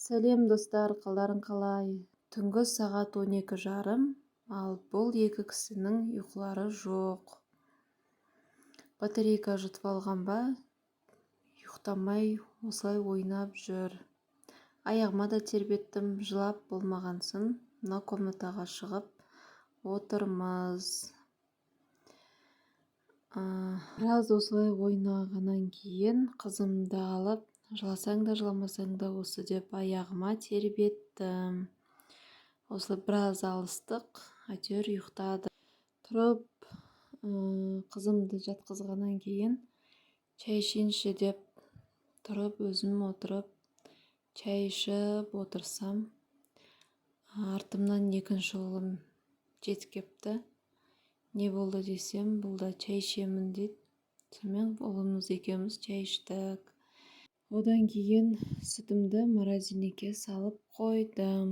Сәлем достар, қалдарың қалай? Түнгі сағат 12:30, ал бұл екі кісінің ұйқылары жоқ. Батарейка жұтып алған ба? Ұйықтамай осылай ойнап жүр. Аяғыма да тербеттім, жылап болмағансын, мына комнатаға шығып отырмыз. Біраз осылай ойнағаннан кейін қызымды алып, жыласаң да жыламасаң да осы деп аяғыма тербеттім. Осылай біраз алыстық, әйтеуір ұйықтады. Тұрып, қызымды жатқызғаннан кейін шай ішейінші деп тұрып, өзім отырып, шай ішіп отырсам, артымнан екінші ұлым жетіп кепті. Не болды десем, бұл да шай ішемін дейді. Сонымен ұлымыз екеуміз шай іштік. Одан кейін сүтімді морозилькіге салып қойдым.